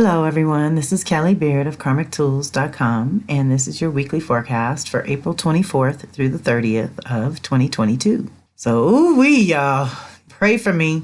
Hello, everyone. This is Kelly Beard of KarmicTools.com, and this is your weekly forecast for April 24th through the 30th of 2022. So, y'all, pray for me.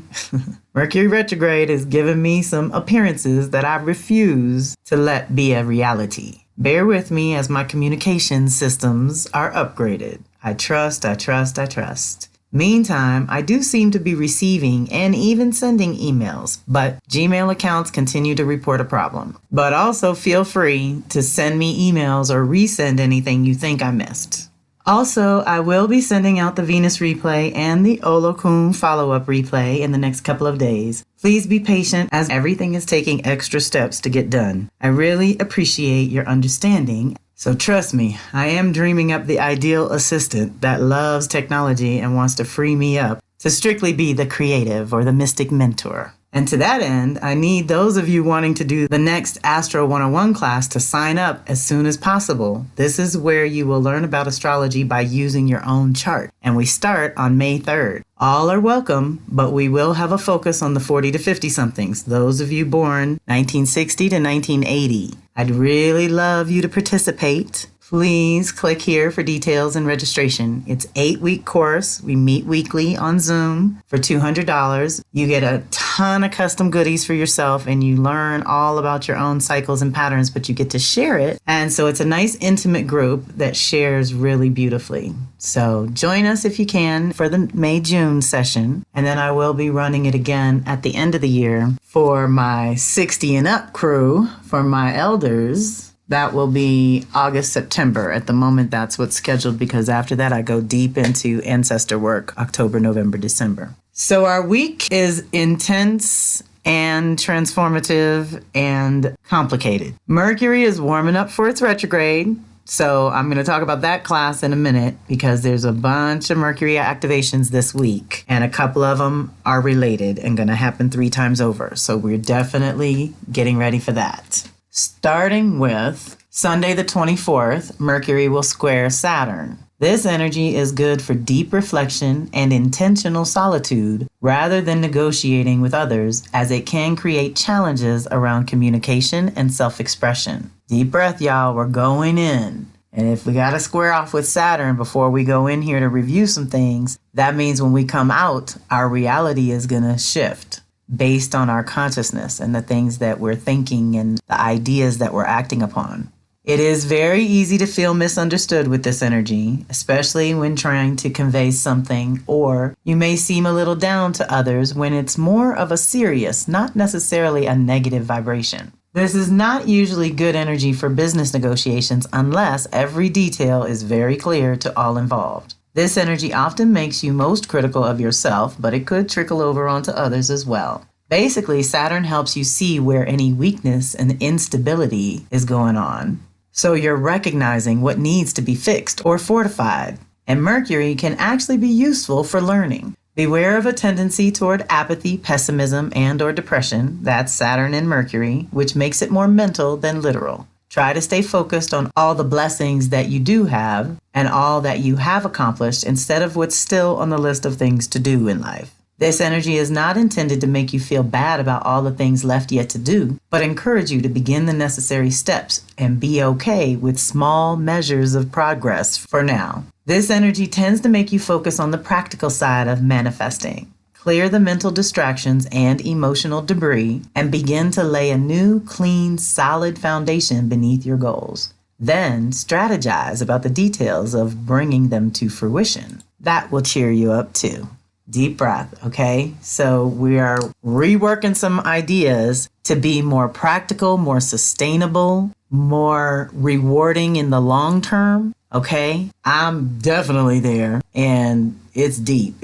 Mercury retrograde is giving me some appearances that I refuse to let be a reality. Bear with me as my communication systems are upgraded. I trust. Meantime, I do seem to be receiving and even sending emails, but Gmail accounts continue to report a problem. But also feel free to send me emails or resend anything you think I missed. Also, I will be sending out the Venus replay and the Olokun follow-up replay in the next couple of days. Please be patient as everything is taking extra steps to get done. I really appreciate your understanding. So trust me, I am dreaming up the ideal assistant that loves technology and wants to free me up to strictly be the creative or the mystic mentor. And to that end, I need those of you wanting to do the next Astro 101 class to sign up as soon as possible. This is where you will learn about astrology by using your own chart. And we start on May 3rd. All are welcome, but we will have a focus on the 40 to 50 somethings, those of you born 1960 to 1980. I'd really love you to participate. Please click here for details and registration. It's 8-week course. We meet weekly on Zoom for $200. You get a ton of custom goodies for yourself and you learn all about your own cycles and patterns, but you get to share it. And so it's a nice intimate group that shares really beautifully. So join us if you can for the May-June session. And then I will be running it again at the end of the year for my 60 and up crew, for my elders. That will be August, September. At the moment, that's what's scheduled because after that, I go deep into ancestor work, October, November, December. So our week is intense and transformative and complicated. Mercury is warming up for its retrograde. So I'm going to talk about that class in a minute because there's a bunch of Mercury activations this week and a couple of them are related and going to happen 3 times over. So we're definitely getting ready for that. Starting with Sunday the 24th, Mercury will square Saturn. This energy is good for deep reflection and intentional solitude rather than negotiating with others, as it can create challenges around communication and self-expression. Deep breath, y'all. We're going in. And if we got to square off with Saturn before we go in here to review some things, that means when we come out, our reality is going to shift based on our consciousness and the things that we're thinking and the ideas that we're acting upon. It is very easy to feel misunderstood with this energy, especially when trying to convey something, or you may seem a little down to others when it's more of a serious, not necessarily a negative vibration. This is not usually good energy for business negotiations unless every detail is very clear to all involved. This energy often makes you most critical of yourself, but it could trickle over onto others as well. Basically, Saturn helps you see where any weakness and instability is going on. So you're recognizing what needs to be fixed or fortified. And Mercury can actually be useful for learning. Beware of a tendency toward apathy, pessimism, and/or depression. That's Saturn and Mercury, which makes it more mental than literal. Try to stay focused on all the blessings that you do have and all that you have accomplished instead of what's still on the list of things to do in life. This energy is not intended to make you feel bad about all the things left yet to do, but encourage you to begin the necessary steps and be okay with small measures of progress for now. This energy tends to make you focus on the practical side of manifesting. Clear the mental distractions and emotional debris and begin to lay a new, clean, solid foundation beneath your goals. Then strategize about the details of bringing them to fruition. That will cheer you up too. Deep breath, okay? So we are reworking some ideas to be more practical, more sustainable, more rewarding in the long term, okay? I'm definitely there and it's deep,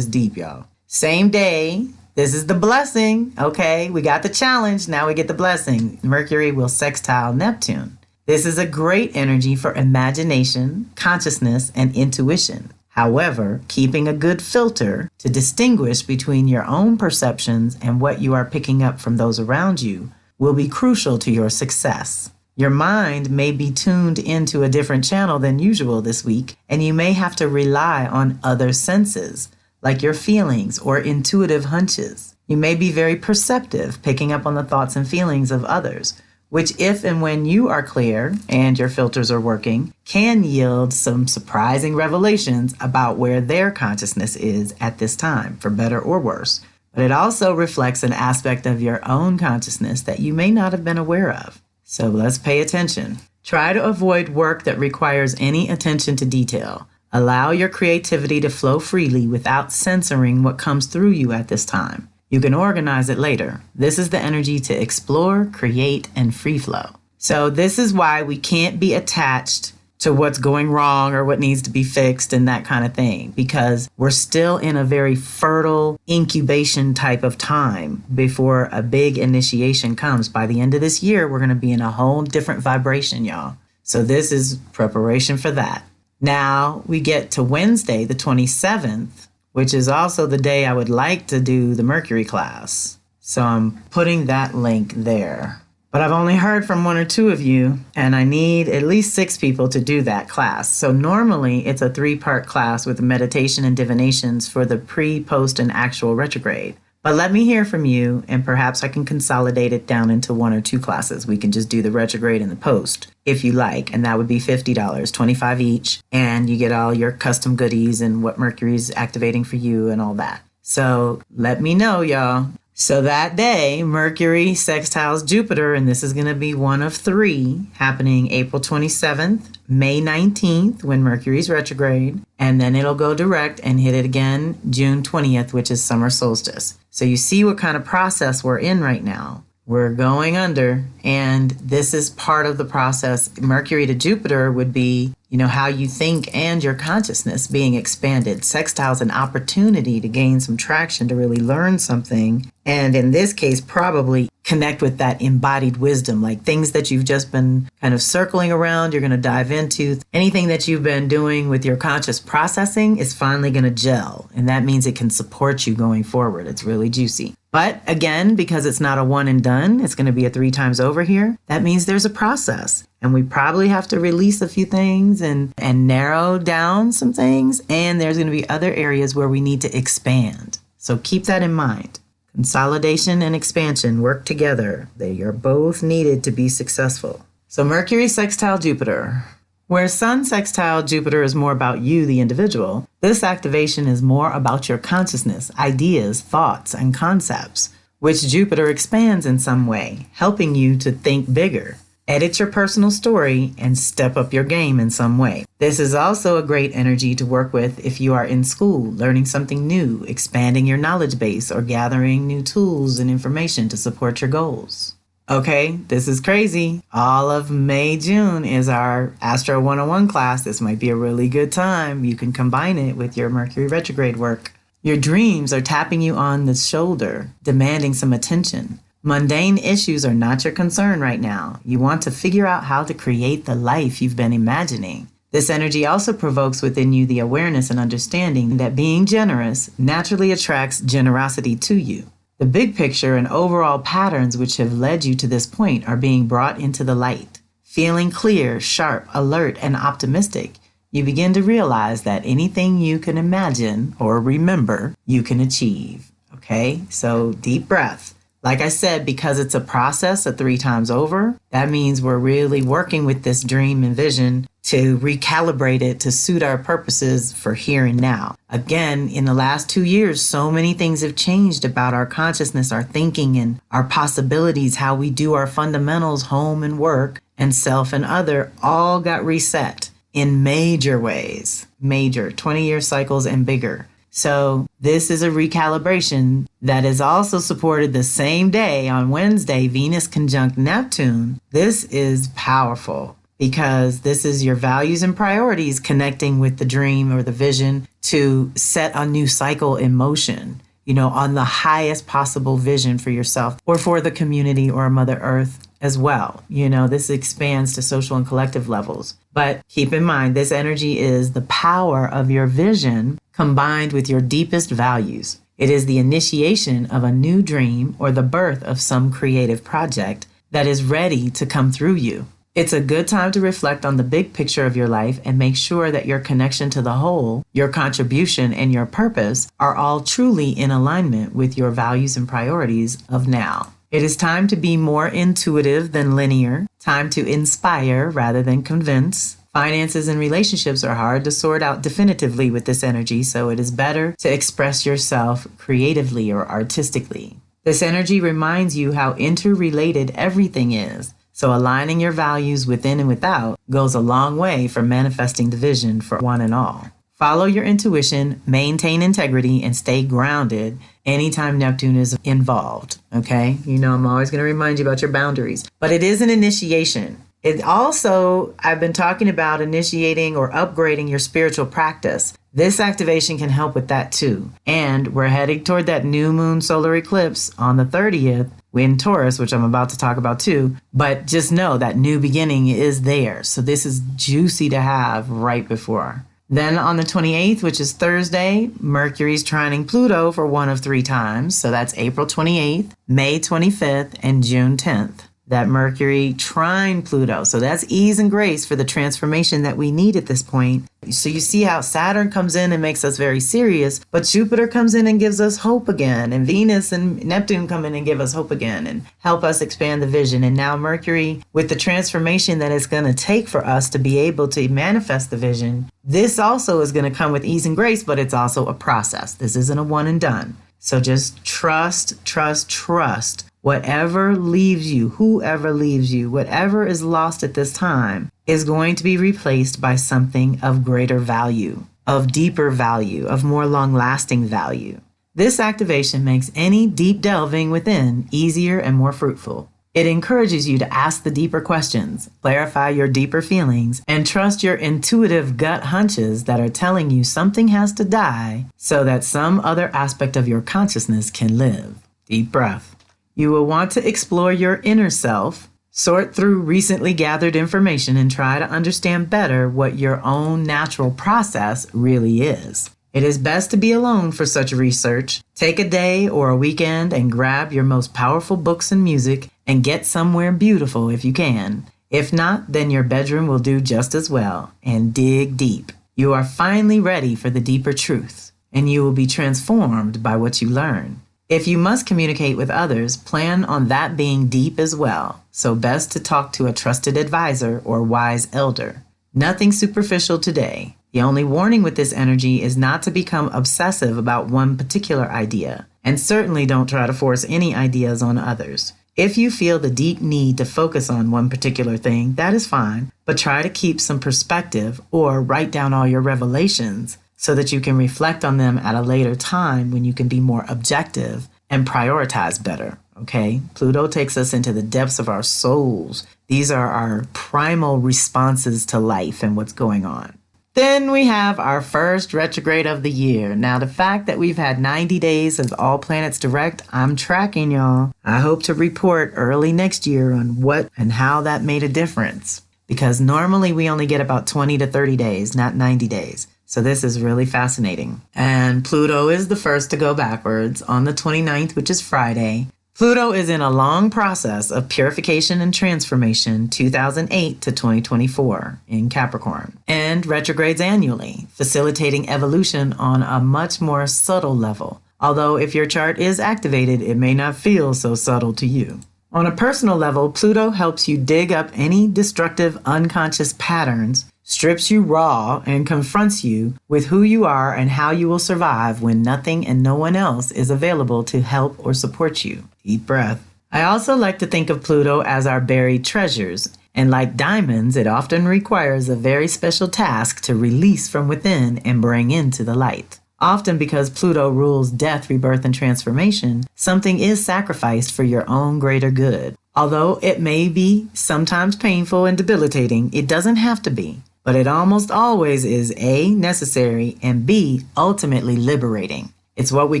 y'all. Same day, this is the blessing, okay? We got the challenge, now we get the blessing. Mercury will sextile Neptune. This is a great energy for imagination, consciousness, and intuition. However, keeping a good filter to distinguish between your own perceptions and what you are picking up from those around you will be crucial to your success. Your mind may be tuned into a different channel than usual this week, and you may have to rely on other senses, like your feelings or intuitive hunches. You may be very perceptive, picking up on the thoughts and feelings of others, which if and when you are clear and your filters are working, can yield some surprising revelations about where their consciousness is at this time, for better or worse. But it also reflects an aspect of your own consciousness that you may not have been aware of. So let's pay attention. Try to avoid work that requires any attention to detail. Allow your creativity to flow freely without censoring what comes through you at this time. You can organize it later. This is the energy to explore, create, and free flow. So this is why we can't be attached to what's going wrong or what needs to be fixed and that kind of thing, because we're still in a very fertile incubation type of time before a big initiation comes. By the end of this year, we're going to be in a whole different vibration, y'all. So this is preparation for that. Now we get to Wednesday, the 27th, which is also the day I would like to do the Mercury class. So I'm putting that link there. But I've only heard from 1 or 2 of you, and I need at least 6 people to do that class. So normally it's a 3-part class with meditation and divinations for the pre, post, and actual retrograde. But let me hear from you, and perhaps I can consolidate it down into 1 or 2 classes. We can just do the retrograde and the post if you like, and that would be $50, $25 each, and you get all your custom goodies and what Mercury's activating for you and all that. So let me know, y'all. So that day, Mercury sextiles Jupiter, and this is going to be one of 3, happening April 27th, May 19th, when Mercury's retrograde, and then it'll go direct and hit it again June 20th, which is summer solstice. So you see what kind of process we're in right now. We're going under, and this is part of the process. Mercury to Jupiter would be, how you think and your consciousness being expanded. Sextile's an opportunity to gain some traction, to really learn something. And in this case, probably connect with that embodied wisdom, like things that you've just been kind of circling around, you're going to dive into. Anything that you've been doing with your conscious processing is finally going to gel. And that means it can support you going forward. It's really juicy. But again, because it's not a one and done, it's going to be a 3 times over here. That means there's a process. And we probably have to release a few things and narrow down some things. And there's going to be other areas where we need to expand. So keep that in mind. Consolidation and expansion work together. They are both needed to be successful. So Mercury sextile Jupiter. Where Sun sextile Jupiter is more about you, the individual, this activation is more about your consciousness, ideas, thoughts, and concepts, which Jupiter expands in some way, helping you to think bigger, edit your personal story, and step up your game in some way. This is also a great energy to work with if you are in school, learning something new, expanding your knowledge base, or gathering new tools and information to support your goals. Okay, this is crazy. All of May, June is our Astro 101 class. This might be a really good time. You can combine it with your Mercury retrograde work. Your dreams are tapping you on the shoulder, demanding some attention. Mundane issues are not your concern right now. You want to figure out how to create the life you've been imagining. This energy also provokes within you the awareness and understanding that being generous naturally attracts generosity to you. The big picture and overall patterns which have led you to this point are being brought into the light. Feeling clear, sharp, alert, and optimistic, you begin to realize that anything you can imagine or remember, you can achieve. Okay, so deep breath. Like I said, because it's a process of 3 times over, that means we're really working with this dream and vision to recalibrate it to suit our purposes for here and now. Again, in the last 2 years, so many things have changed about our consciousness, our thinking, and our possibilities, how we do our fundamentals, home and work, and self and other, all got reset in major ways, major 20-year cycles and bigger. So this is a recalibration that is also supported the same day on Wednesday, Venus conjunct Neptune. This is powerful because this is your values and priorities connecting with the dream or the vision to set a new cycle in motion, on the highest possible vision for yourself or for the community or Mother Earth as well. This expands to social and collective levels. But keep in mind, this energy is the power of your vision combined with your deepest values. It is the initiation of a new dream or the birth of some creative project that is ready to come through you. It's a good time to reflect on the big picture of your life and make sure that your connection to the whole, your contribution, and your purpose are all truly in alignment with your values and priorities of now. It is time to be more intuitive than linear, time to inspire rather than convince. Finances and relationships are hard to sort out definitively with this energy, so it is better to express yourself creatively or artistically. This energy reminds you how interrelated everything is, so aligning your values within and without goes a long way for manifesting the vision for one and all. Follow your intuition, maintain integrity, and stay grounded anytime Neptune is involved, okay? You know, I'm always going to remind you about your boundaries. But it is an initiation. It also, I've been talking about initiating or upgrading your spiritual practice. This activation can help with that too. And we're heading toward that new moon solar eclipse on the 30th in Taurus, which I'm about to talk about too. But just know that new beginning is there. So this is juicy to have right before. Then on the 28th, which is Thursday, Mercury's trining Pluto for one of 3 times. So that's April 28th, May 25th, and June 10th. That Mercury trine Pluto. So that's ease and grace for the transformation that we need at this point. So you see how Saturn comes in and makes us very serious, but Jupiter comes in and gives us hope again. And Venus and Neptune come in and give us hope again and help us expand the vision. And now Mercury, with the transformation that it's going to take for us to be able to manifest the vision, this also is going to come with ease and grace, but it's also a process. This isn't a one and done. So just trust, trust, trust. Whatever leaves you, whoever leaves you, whatever is lost at this time is going to be replaced by something of greater value, of deeper value, of more long-lasting value. This activation makes any deep delving within easier and more fruitful. It encourages you to ask the deeper questions, clarify your deeper feelings, and trust your intuitive gut hunches that are telling you something has to die so that some other aspect of your consciousness can live. Deep breath. You will want to explore your inner self, sort through recently gathered information, and try to understand better what your own natural process really is. It is best to be alone for such research. Take a day or a weekend and grab your most powerful books and music and get somewhere beautiful if you can. If not, then your bedroom will do just as well. And dig deep. You are finally ready for the deeper truth, and you will be transformed by what you learn. If you must communicate with others, plan on that being deep as well, so best to talk to a trusted advisor or wise elder. Nothing superficial today. The only warning with this energy is not to become obsessive about one particular idea, and certainly don't try to force any ideas on others. If you feel the deep need to focus on one particular thing, that is fine, but try to keep some perspective or write down all your revelations so that you can reflect on them at a later time when you can be more objective and prioritize better, okay? Pluto takes us into the depths of our souls. These are our primal responses to life and what's going on. Then we have our first retrograde of the year. Now, the fact that we've had 90 days of all planets direct, I'm tracking, y'all. I hope to report early next year on what and how that made a difference, because normally we only get about 20 to 30 days, not 90 days. So this is really fascinating. And Pluto is the first to go backwards on the 29th, which is Friday. Pluto is in a long process of purification and transformation, 2008 to 2024 in Capricorn, and retrogrades annually, facilitating evolution on a much more subtle level. Although if your chart is activated, it may not feel so subtle to you. On a personal level, Pluto helps you dig up any destructive unconscious patterns, strips you raw, and confronts you with who you are and how you will survive when nothing and no one else is available to help or support you. Deep breath. I also like to think of Pluto as our buried treasures, and like diamonds, it often requires a very special task to release from within and bring into the light. Often because Pluto rules death, rebirth, and transformation, something is sacrificed for your own greater good. Although it may be sometimes painful and debilitating, it doesn't have to be. But it almost always is A, necessary, and B, ultimately liberating. It's what we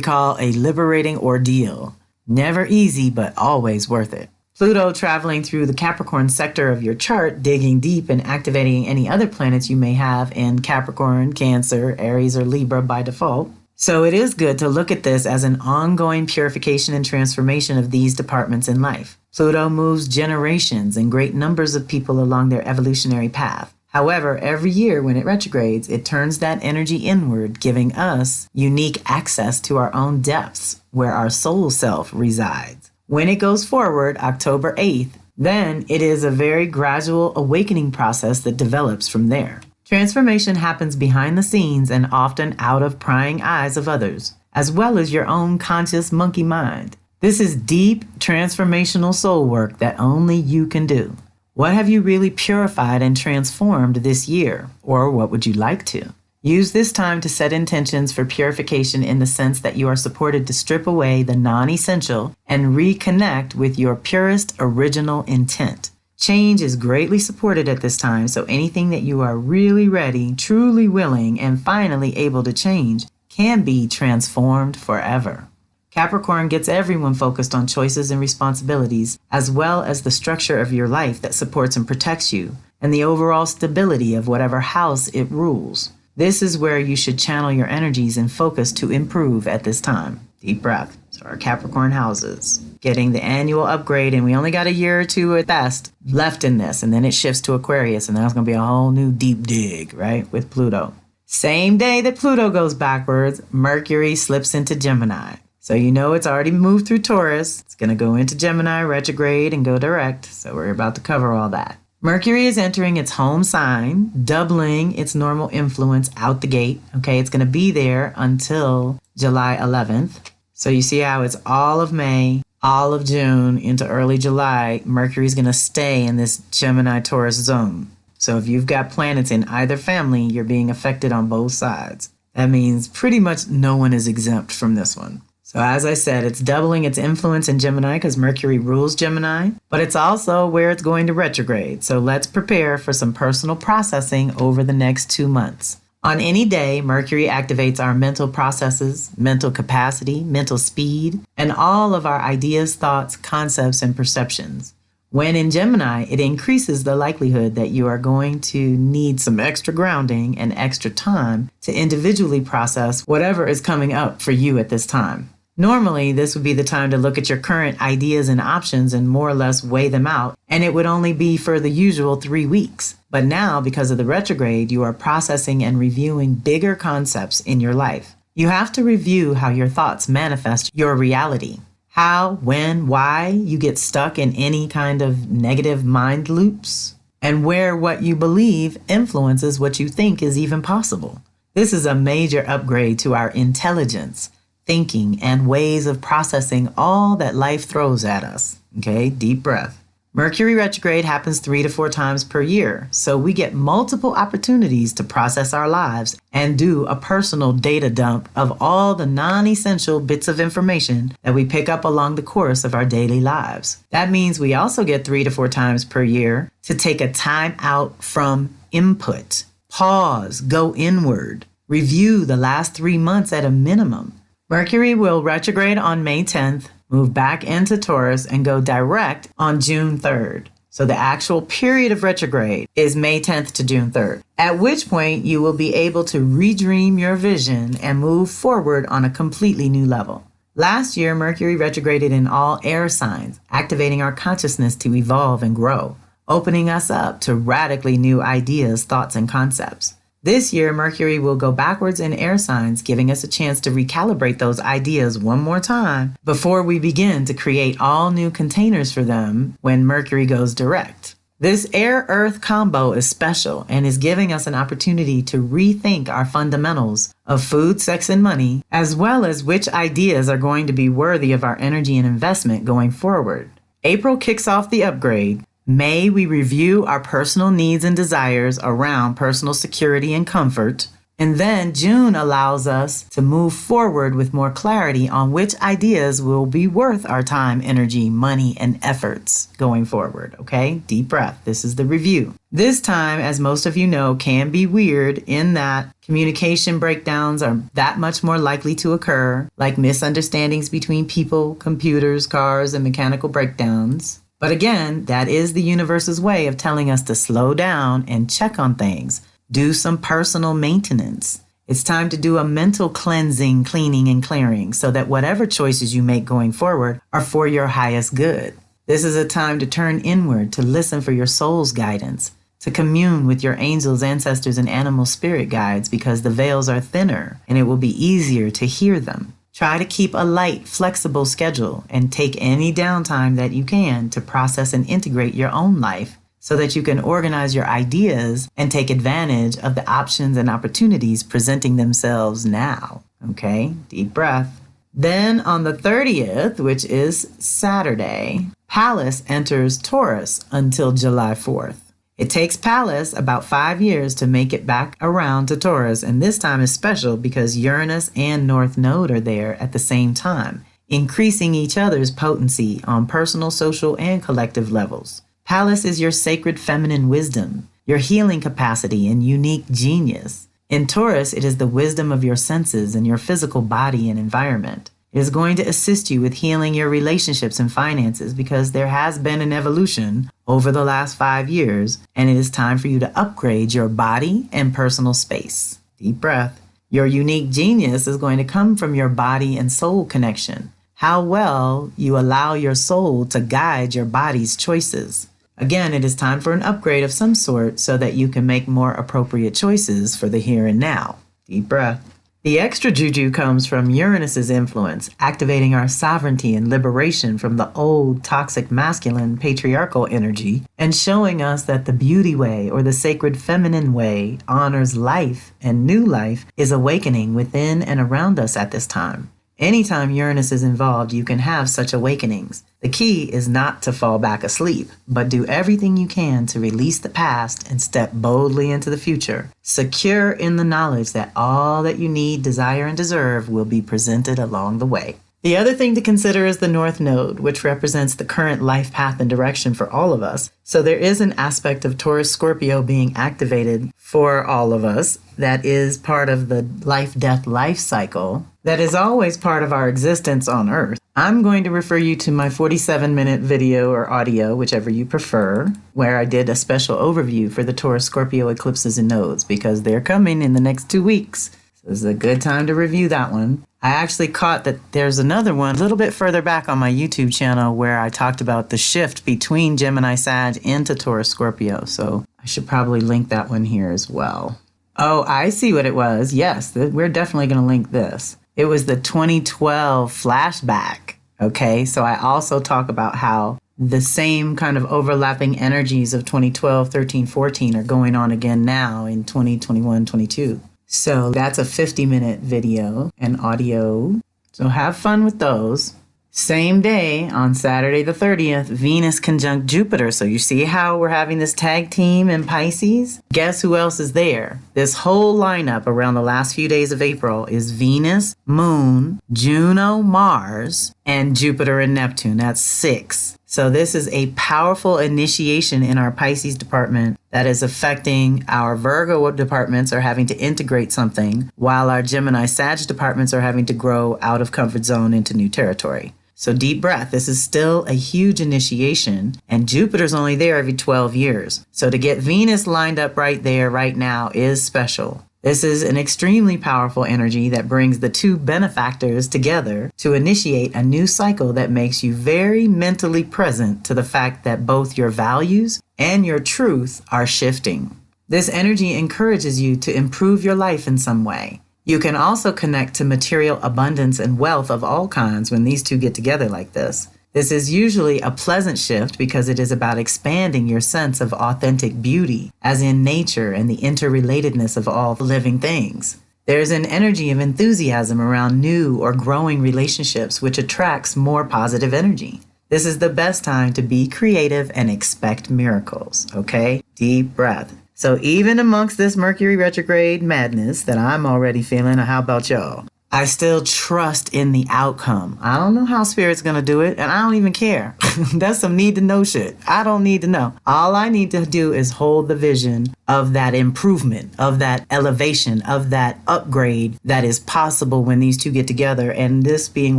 call a liberating ordeal. Never easy, but always worth it. Pluto traveling through the Capricorn sector of your chart, digging deep and activating any other planets you may have in Capricorn, Cancer, Aries, or Libra by default. So it is good to look at this as an ongoing purification and transformation of these departments in life. Pluto moves generations and great numbers of people along their evolutionary path. However, every year when it retrogrades, it turns that energy inward, giving us unique access to our own depths where our soul self resides. When it goes forward, October 8th, then it is a very gradual awakening process that develops from there. Transformation happens behind the scenes and often out of prying eyes of others, as well as your own conscious monkey mind. This is deep, transformational soul work that only you can do. What have you really purified and transformed this year? Or what would you like to? Use this time to set intentions for purification in the sense that you are supported to strip away the non-essential and reconnect with your purest original intent. Change is greatly supported at this time, so anything that you are really ready, truly willing, and finally able to change can be transformed forever. Capricorn gets everyone focused on choices and responsibilities, as well as the structure of your life that supports and protects you, and the overall stability of whatever house it rules. This is where you should channel your energies and focus to improve at this time. Deep breath. So our Capricorn houses getting the annual upgrade, and we only got a year or two at best left in this, and then it shifts to Aquarius, and that's going to be a whole new deep dig, right, with Pluto. Same day that Pluto goes backwards, Mercury slips into Gemini. So you know it's already moved through Taurus. It's going to go into Gemini retrograde and go direct. So we're about to cover all that. Mercury is entering its home sign, doubling its normal influence out the gate. Okay, it's going to be there until July 11th. So you see how it's all of May, all of June into early July. Mercury is going to stay in this Gemini-Taurus zone. So if you've got planets in either family, you're being affected on both sides. That means pretty much no one is exempt from this one. So as I said, it's doubling its influence in Gemini because Mercury rules Gemini, but it's also where it's going to retrograde. So let's prepare for some personal processing over the next 2 months. On any day, Mercury activates our mental processes, mental capacity, mental speed, and all of our ideas, thoughts, concepts, and perceptions. When in Gemini, it increases the likelihood that you are going to need some extra grounding and extra time to individually process whatever is coming up for you at this time. Normally, this would be the time to look at your current ideas and options and more or less weigh them out, and it would only be for the usual 3 weeks. But now, because of the retrograde, you are processing and reviewing bigger concepts in your life. You have to review how your thoughts manifest your reality. How, when, why you get stuck in any kind of negative mind loops, and where what you believe influences what you think is even possible. This is a major upgrade to our intelligence, thinking, and ways of processing all that life throws at us. Okay, deep breath. Mercury retrograde happens 3 to 4 times per year, so we get multiple opportunities to process our lives and do a personal data dump of all the non-essential bits of information that we pick up along the course of our daily lives. That means we also get 3 to 4 times per year to take a time out from input, pause, go inward, review the last 3 months at a minimum. Mercury will retrograde on May 10th, move back into Taurus, and go direct on June 3rd. So the actual period of retrograde is May 10th to June 3rd, at which point you will be able to redream your vision and move forward on a completely new level. Last year, Mercury retrograded in all air signs, activating our consciousness to evolve and grow, opening us up to radically new ideas, thoughts, and concepts. This year, Mercury will go backwards in air signs, giving us a chance to recalibrate those ideas one more time before we begin to create all new containers for them when Mercury goes direct. This air-earth combo is special and is giving us an opportunity to rethink our fundamentals of food, sex, and money, as well as which ideas are going to be worthy of our energy and investment going forward. April kicks off the upgrade. May, we review our personal needs and desires around personal security and comfort. And then June allows us to move forward with more clarity on which ideas will be worth our time, energy, money, and efforts going forward. Okay, deep breath. This is the review. This time, as most of you know, can be weird in that communication breakdowns are that much more likely to occur, like misunderstandings between people, computers, cars, and mechanical breakdowns. But again, that is the universe's way of telling us to slow down and check on things. Do some personal maintenance. It's time to do a mental cleansing, cleaning, and clearing so that whatever choices you make going forward are for your highest good. This is a time to turn inward, to listen for your soul's guidance, to commune with your angels, ancestors, and animal spirit guides because the veils are thinner and it will be easier to hear them. Try to keep a light, flexible schedule and take any downtime that you can to process and integrate your own life so that you can organize your ideas and take advantage of the options and opportunities presenting themselves now. Okay, deep breath. Then on the 30th, which is Saturday, Pallas enters Taurus until July 4th. It takes Pallas about 5 years to make it back around to Taurus, and this time is special because Uranus and North Node are there at the same time, increasing each other's potency on personal, social, and collective levels. Pallas is your sacred feminine wisdom, your healing capacity, and unique genius. In Taurus, it is the wisdom of your senses and your physical body and environment. It is going to assist you with healing your relationships and finances because there has been an evolution over the last 5 years, and it is time for you to upgrade your body and personal space. Deep breath. Your unique genius is going to come from your body and soul connection. How well you allow your soul to guide your body's choices. Again, it is time for an upgrade of some sort so that you can make more appropriate choices for the here and now. Deep breath. The extra juju comes from Uranus's influence, activating our sovereignty and liberation from the old toxic masculine patriarchal energy and showing us that the beauty way or the sacred feminine way honors life, and new life is awakening within and around us at this time. Anytime Uranus is involved, you can have such awakenings. The key is not to fall back asleep, but do everything you can to release the past and step boldly into the future, secure in the knowledge that all that you need, desire, and deserve will be presented along the way. The other thing to consider is the North Node, which represents the current life path and direction for all of us. So there is an aspect of Taurus Scorpio being activated for all of us that is part of the life-death-life cycle that is always part of our existence on Earth. I'm going to refer you to my 47-minute video or audio, whichever you prefer, where I did a special overview for the Taurus Scorpio eclipses and nodes because they're coming in the next 2 weeks. So this is a good time to review that one. I actually caught that there's another one a little bit further back on my YouTube channel where I talked about the shift between Gemini Sag into Taurus Scorpio. So I should probably link that one here as well. Oh, I see what it was. Yes, we're definitely going to link this. It was the 2012 flashback. Okay, so I also talk about how the same kind of overlapping energies of 2012, 13, 14 are going on again now in 2021, 22. So that's a 50-minute video and audio. So have fun with those. Same day, on Saturday the 30th, Venus conjunct Jupiter. So you see how we're having this tag team in Pisces? Guess who else is there? This whole lineup around the last few days of April is Venus, Moon, Juno, Mars, and Jupiter and Neptune. That's 6. So this is a powerful initiation in our Pisces department that is affecting our Virgo departments are having to integrate something, while our Gemini Sag departments are having to grow out of comfort zone into new territory. So deep breath. This is still a huge initiation, and Jupiter's only there every 12 years. So to get Venus lined up right there, right now, is special. This is an extremely powerful energy that brings the two benefactors together to initiate a new cycle that makes you very mentally present to the fact that both your values and your truth are shifting. This energy encourages you to improve your life in some way. You can also connect to material abundance and wealth of all kinds when these two get together like this. This is usually a pleasant shift because it is about expanding your sense of authentic beauty, as in nature and the interrelatedness of all living things. There's an energy of enthusiasm around new or growing relationships, which attracts more positive energy. This is the best time to be creative and expect miracles, okay? Deep breath. So even amongst this Mercury retrograde madness that I'm already feeling, how about y'all? I still trust in the outcome. I don't know how Spirit's going to do it, and I don't even care. That's some need to know shit. I don't need to know. All I need to do is hold the vision of that improvement, of that elevation, of that upgrade that is possible when these two get together, and this being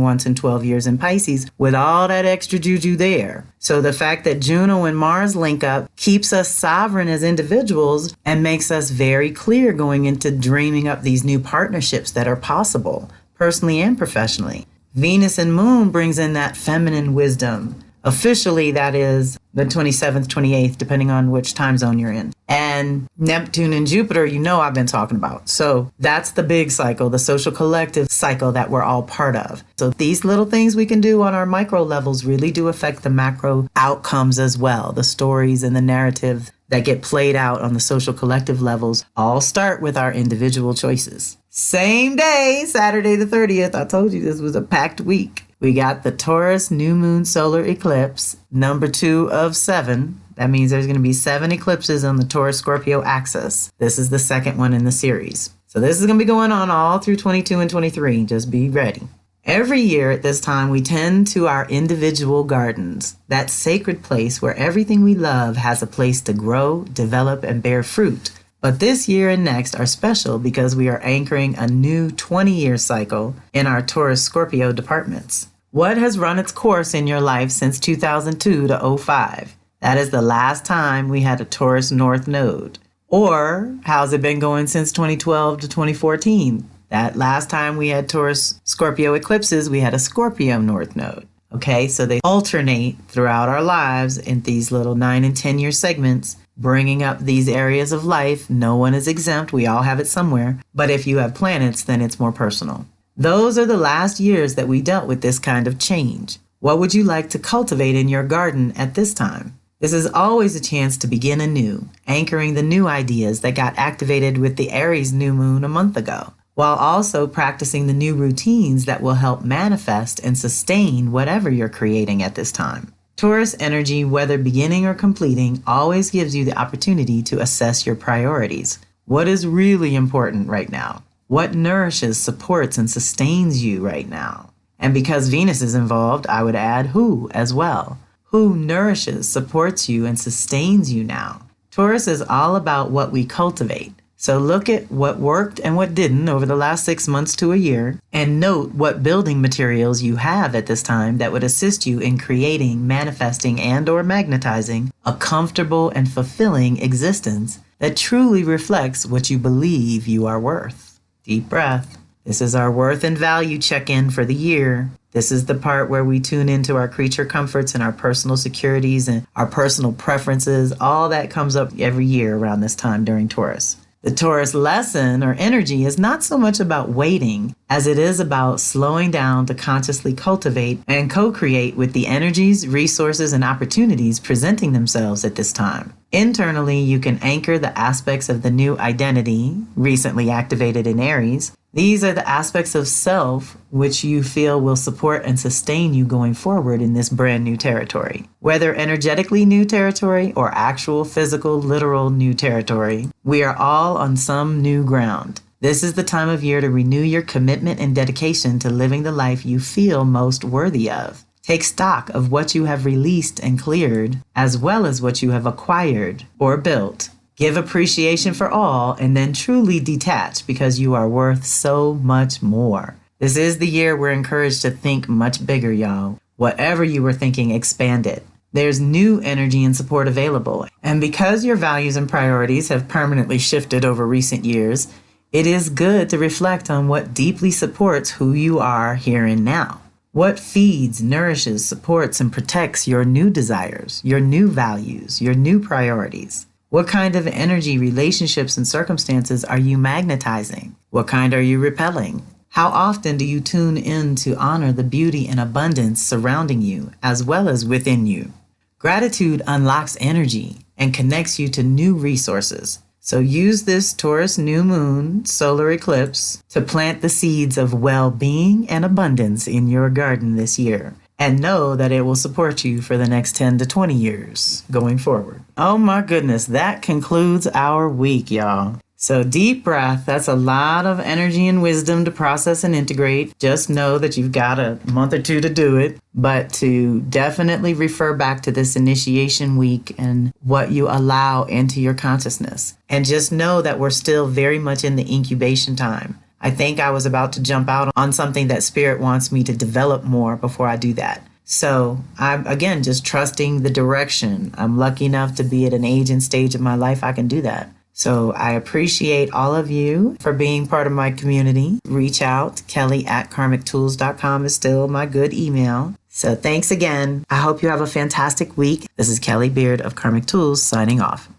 once in 12 years in Pisces with all that extra juju there. So the fact that Juno and Mars link up keeps us sovereign as individuals and makes us very clear going into dreaming up these new partnerships that are possible, personally and professionally. Venus and Moon brings in that feminine wisdom Officially, that is the 27th, 28th, depending on which time zone you're in. And Neptune and Jupiter, I've been talking about. So that's the big cycle, the social collective cycle that we're all part of. So these little things we can do on our micro levels really do affect the macro outcomes as well. The stories and the narrative that get played out on the social collective levels all start with our individual choices. Same day, Saturday the 30th, I told you this was a packed week. We got the Taurus new moon solar eclipse, number 2 of 7. That means there's going to be 7 eclipses on the Taurus-Scorpio axis. This is the second one in the series. So this is going to be going on all through 22 and 23. Just be ready. Every year at this time, we tend to our individual gardens, that sacred place where everything we love has a place to grow, develop, and bear fruit. But this year and next are special because we are anchoring a new 20-year cycle in our Taurus-Scorpio departments. What has run its course in your life since 2002 to 05? That is the last time we had a Taurus North node. Or how's it been going since 2012 to 2014? That last time we had Taurus Scorpio eclipses, we had a Scorpio North node. Okay, so they alternate throughout our lives in these little 9 and 10-year segments, bringing up these areas of life. No one is exempt. We all have it somewhere. But if you have planets, then it's more personal. Those are the last years that we dealt with this kind of change. What would you like to cultivate in your garden at this time? This is always a chance to begin anew, anchoring the new ideas that got activated with the Aries new moon a month ago, while also practicing the new routines that will help manifest and sustain whatever you're creating at this time. Taurus energy, whether beginning or completing, always gives you the opportunity to assess your priorities. What is really important right now? What nourishes, supports, and sustains you right now? And because Venus is involved, I would add who as well. Who nourishes, supports you, and sustains you now? Taurus is all about what we cultivate. So look at what worked and what didn't over the last 6 months to a year, and note what building materials you have at this time that would assist you in creating, manifesting, and/or magnetizing a comfortable and fulfilling existence that truly reflects what you believe you are worth. Deep breath. This is our worth and value check-in for the year. This is the part where we tune into our creature comforts and our personal securities and our personal preferences. All that comes up every year around this time during Taurus. The Taurus lesson or energy is not so much about waiting as it is about slowing down to consciously cultivate and co-create with the energies, resources, and opportunities presenting themselves at this time. Internally, you can anchor the aspects of the new identity recently activated in Aries. These are the aspects of self which you feel will support and sustain you going forward in this brand new territory. Whether energetically new territory or actual physical, literal new territory, we are all on some new ground. This is the time of year to renew your commitment and dedication to living the life you feel most worthy of. Take stock of what you have released and cleared, as well as what you have acquired or built. Give appreciation for all, and then truly detach because you are worth so much more. This is the year we're encouraged to think much bigger, y'all. Whatever you were thinking, expand it. There's new energy and support available. And because your values and priorities have permanently shifted over recent years, it is good to reflect on what deeply supports who you are here and now. What feeds, nourishes, supports, and protects your new desires, your new values, your new priorities? What kind of energy, relationships, and circumstances are you magnetizing? What kind are you repelling? How often do you tune in to honor the beauty and abundance surrounding you as well as within you? Gratitude unlocks energy and connects you to new resources. So use this Taurus new moon solar eclipse to plant the seeds of well-being and abundance in your garden this year. And know that it will support you for the next 10 to 20 years going forward. Oh my goodness, that concludes our week, y'all. So deep breath, that's a lot of energy and wisdom to process and integrate. Just know that you've got a month or two to do it, but to definitely refer back to this initiation week and what you allow into your consciousness. And just know that we're still very much in the incubation time. I think I was about to jump out on something that Spirit wants me to develop more before I do that. So I'm, again, just trusting the direction. I'm lucky enough to be at an age and stage of my life I can do that. So I appreciate all of you for being part of my community. Reach out. Kelly@karmictools.com is still my good email. So thanks again. I hope you have a fantastic week. This is Kelly Beard of Karmic Tools signing off.